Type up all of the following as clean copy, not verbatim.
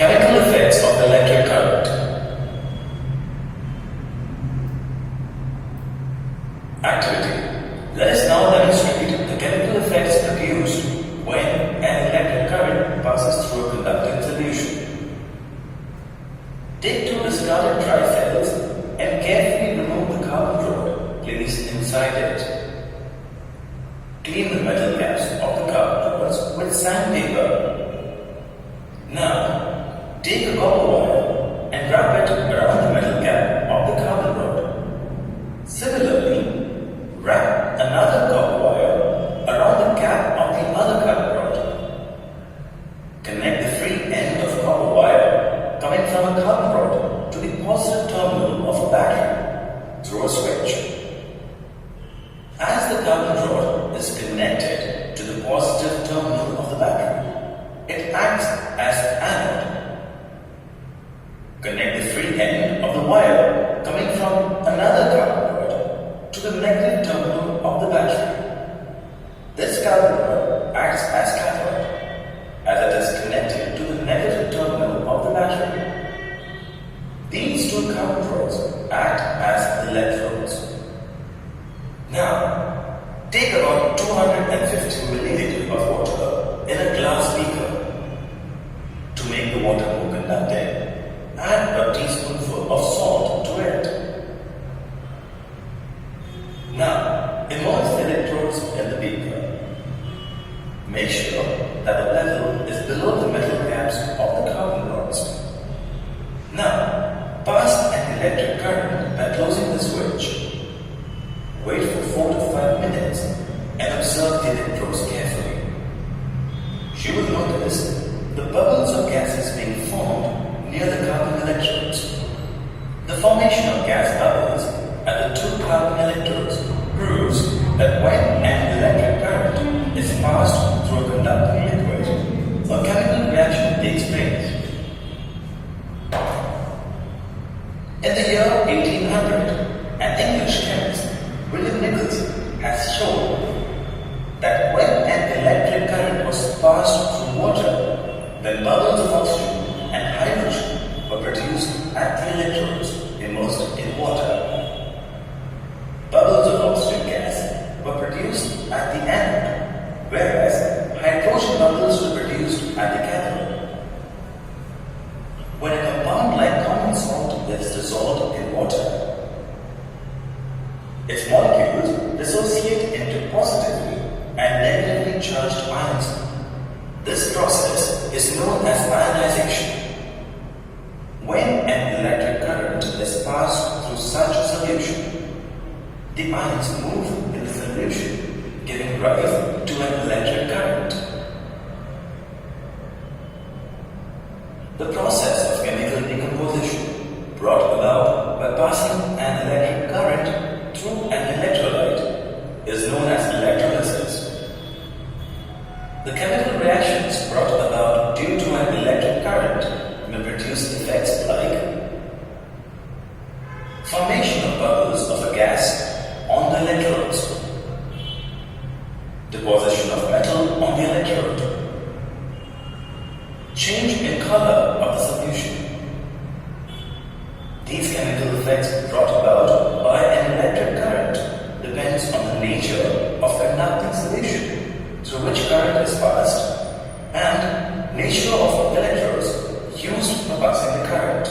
Chemical effects of electric current. Activity. Let us now demonstrate the chemical effects produced when an electric current passes through a conducting solution. Take two discarded trifels and carefully remove the carbon rod placed inside it. Clean the metal caps of the carbon rods with sandpaper. Now, take a copper wire and wrap it around the metal cap of the carbon rod. Similarly, wrap another copper wire around the cap of the other carbon rod. Connect the free end of copper wire coming from a carbon rod to the positive terminal of a battery through a switch. As the carbon rod is connected to the positive terminal of the battery, it acts as the anode. Connect the free end of the wire coming from another carbon rod to the negative terminal of the battery. This carbon rod acts as cathode, as it is connected to the negative terminal of the battery. These two carbon rods act as electrodes. Now, take about 250 milliliters of water in a glass beaker. To make the water more conducting, add a teaspoonful of salt to it. Now, immerse the electrodes in the beaker. Make sure that the level is below the metal caps of the carbon rods. Now, pass an electric current by closing the switch. Wait for 4 to 5 minutes and observe the electrodes carefully. You will notice the bubbles of gases being formed near the carbon electrodes. The formation of gas bubbles at the two carbon electrodes proves that when an electric current is passed through a conducting liquid, a chemical reaction takes place. In the year 1800, an English chemist, William Nicholson, has shown that when an electric current was passed through water, then bubbles of oxygen and hydrogen were produced at the electrodes immersed in water. Bubbles of oxygen gas were produced at the anode, whereas hydrogen bubbles were produced at the cathode. When a compound like common salt is dissolved in water, its molecules dissociate into positively and negatively charged ions. This process is known as ionization. When an electric current is passed through such a solution, the ions move in the solution, giving rise to an electric current. The process of chemical decomposition brought about by passing an electric current through an electrolyte is known as electrolysis. The chemical reactions brought about due to an electric current may produce effects like formation of bubbles of a gas on the electrodes, deposition of metal on the electrode, change in color of the solution. These chemical effects brought about by an electric current depends on the nature of conducting solution through which current is passed and nature of electrodes used for passing the current.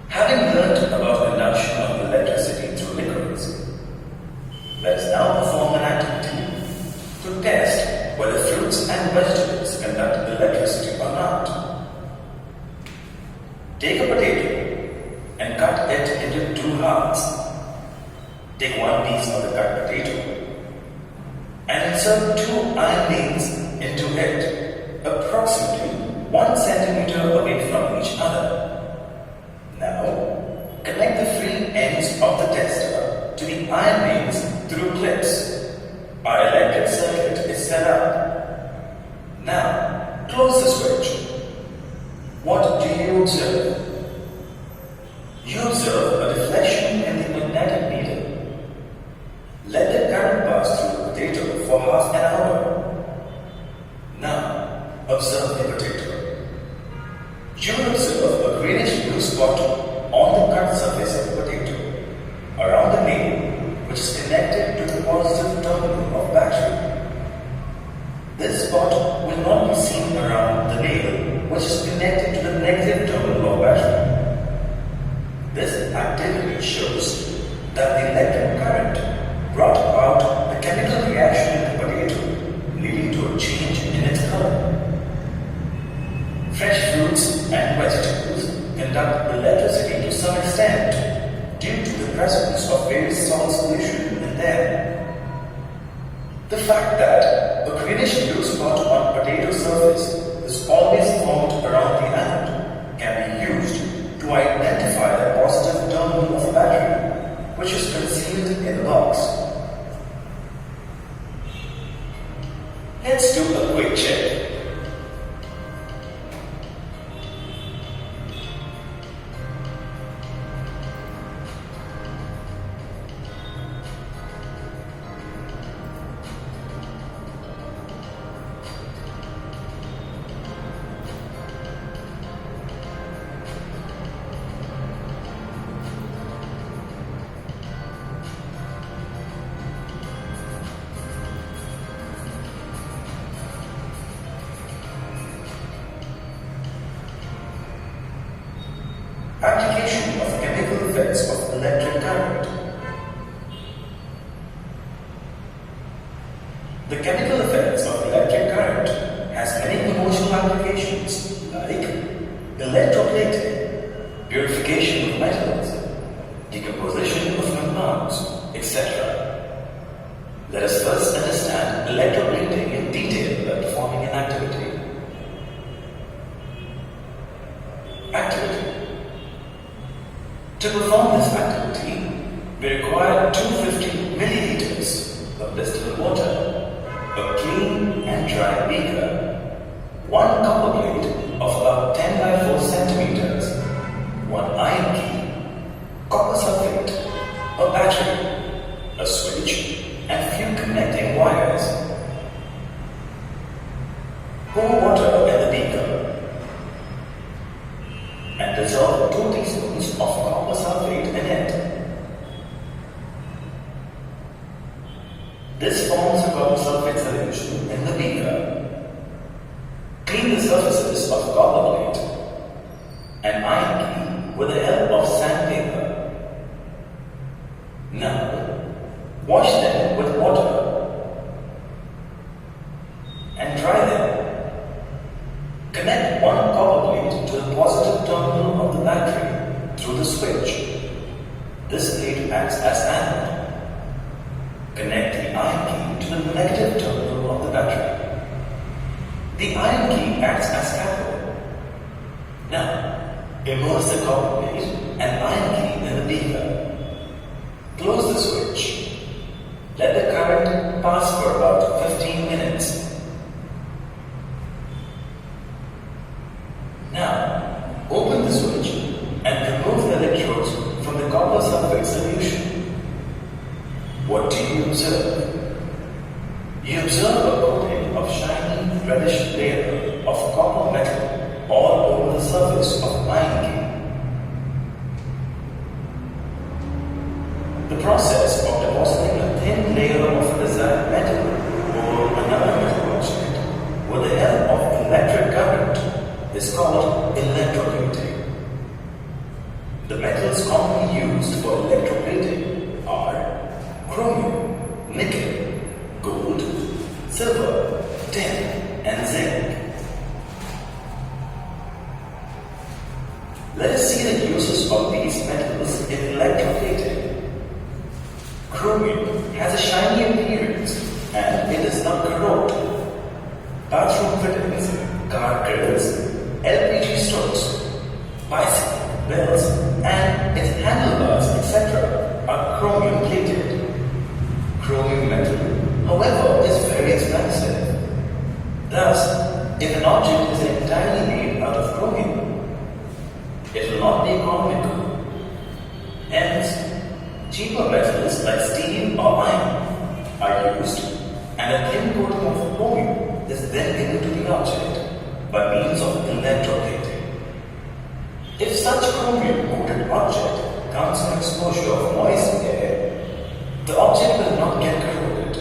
Having learnt about conduction of electricity through liquids, let us now perform an activity to test whether fruits and vegetables conduct electricity or not. Take a potato and cut it into 2 halves. Take one piece of the cut potato and insert 2 iron nails into it, approximately 1 centimeter away from each other. Now, connect the free ends of the tester to the iron nails through clips. Our electric circuit is set up. Now, close the switch. What do you observe? You observe a deflection in the magnetic needle. Let the current pass through the potato for half an hour. Now, Observe the potato. You will observe a greenish blue spot on the cut surface of the potato around the nail, which is connected to the positive terminal of battery. This spot will not be seen around the nail, which is connected to the negative terminal of battery. This activity shows that the electric current brought about the chemical reaction in the potato, leading to a change in its color. Fresh fruits and vegetables conduct electricity to some extent due to the presence of various salt solution in them. The fact that a greenish blue spot on potato surface is always formed around the anode can be used to identify the positive terminal of a battery, which is concealed in the box. Let's do a quick check. Application of chemical effects of electric current. The chemical effects of electric current has many commercial applications like electroplating, purification of metals, decomposition of compounds, etc. Let us first understand electroplating in detail by performing an activity. Activity. To perform this activity, we require 250 milliliters of distilled water, a clean and dry beaker, one copper plate of about 10 by 4 centimeters, one iron key, copper sulfate, a battery, a switch, and few connecting wires. Pour water in the beaker and dissolve 2 teaspoons of copper sulfate in it. This forms a copper sulfate solution in the beaker. Clean the surfaces of copper plate and iron key with the help of sandpaper. Now, wash them with water and dry them. Connect one copper plate to the positive terminal of the battery through the switch. This plate acts as anode. Connect the iron key to the negative terminal of the battery. The iron key acts as cathode. Now, immerse the copper plate and iron key in the beaker. Close the switch. Let the current pass for about 15 minutes. Now, open the switch and remove the electrodes from the copper sulfate solution. What do you observe? You observe a coating of shiny reddish layer of copper metal all over the surface of iron key. The process of depositing a thin layer of desired metal over another metal object with the help of electric current is called electroplating. The metals commonly used for electroplating are chromium, nickel, gold, silver, tin, and zinc. Let us see the uses of these metals in electroplating. Chromium has a shiny appearance and it does not corrode. Bathroom fittings, car grills, LPG stoves, bicycle bells, and its handlebars, etc. are chromium plated. Chromium metal, however, is very expensive. Thus, if an object is entirely made out of chromium, it will not be economical. Hence, cheaper metals like steel or iron are used, and a thin coating of chromium is then given to the object. such chromium-coated object comes from exposure of moist air, the object will not get corroded.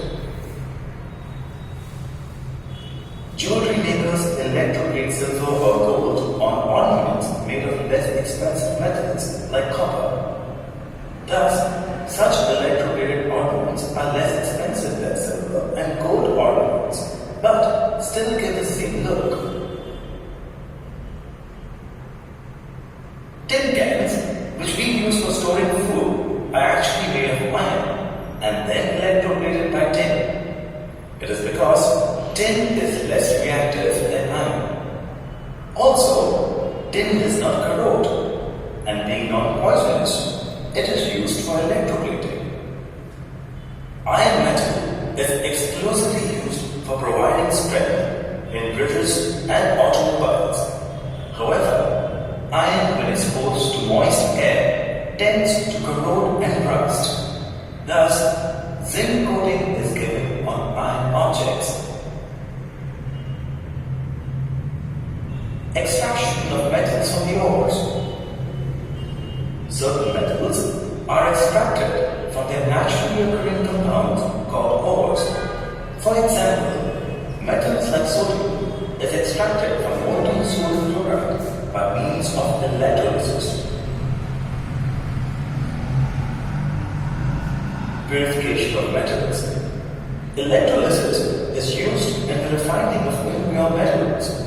Jewelry makers electrocute silver or gold on ornaments made of less expensive metals like copper. Thus, such electroplated ornaments are less expensive than silver and gold ornaments, but still give the same look. Tin cans, which we use for storing food, are actually made of iron and then electroplated by tin. It is because tin is less reactive than iron. Also, tin does not corrode, and being non-poisonous, it is used for electroplating. Iron metal is exclusively used for providing strength in bridges and automobiles. However, iron when exposed to moist air tends to corrode and rust. Thus, zinc coating is given on iron objects. Extraction of metals from the ores. Certain metals are extracted from their naturally occurring compounds called ores. For example, metals like sodium is extracted from molten sodium chloride by means of electrolysis. Purification of metals. Electrolysis is used in the refining of impure metals.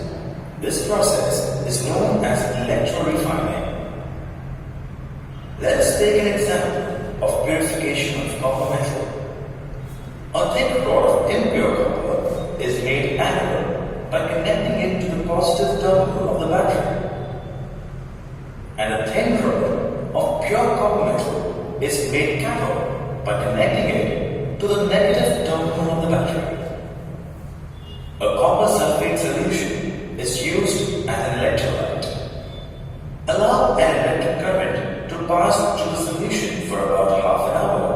This process is known as electrorefining. Let's take an example of purification of copper metal. A thick rod of impure copper is made anode by connecting it to the positive terminal of the battery. And a thin rod of pure copper metal is made cathode by connecting it to the negative terminal of the battery. A copper sulfate solution is used as an electrolyte. Allow an electric current to pass through the solution for about half an hour.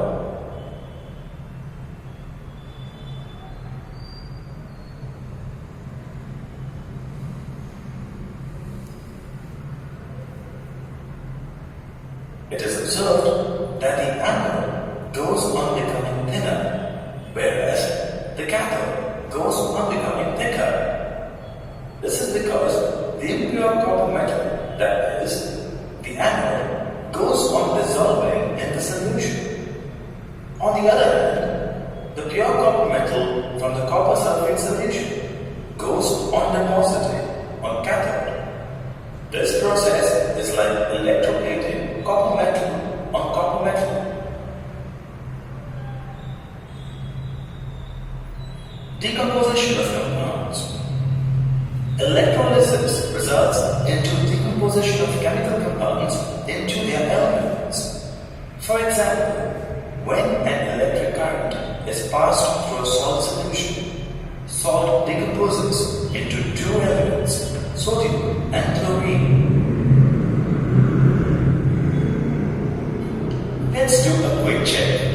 It is observed that the anode goes on becoming thinner, whereas the cathode goes on becoming thicker. This is because the impure copper metal, that is, the anode, goes on dissolving in the solution. On the other hand, the pure copper metal from the copper sulfate solution goes on depositing on cathode. This process is like electroplating copper metal on copper metal. Decomposition of compounds. Electrolysis results into decomposition of chemical compounds into their elements. For example, when an electric current is passed through a salt solution, salt decomposes into two elements, sodium and chlorine. Let's do a quick check.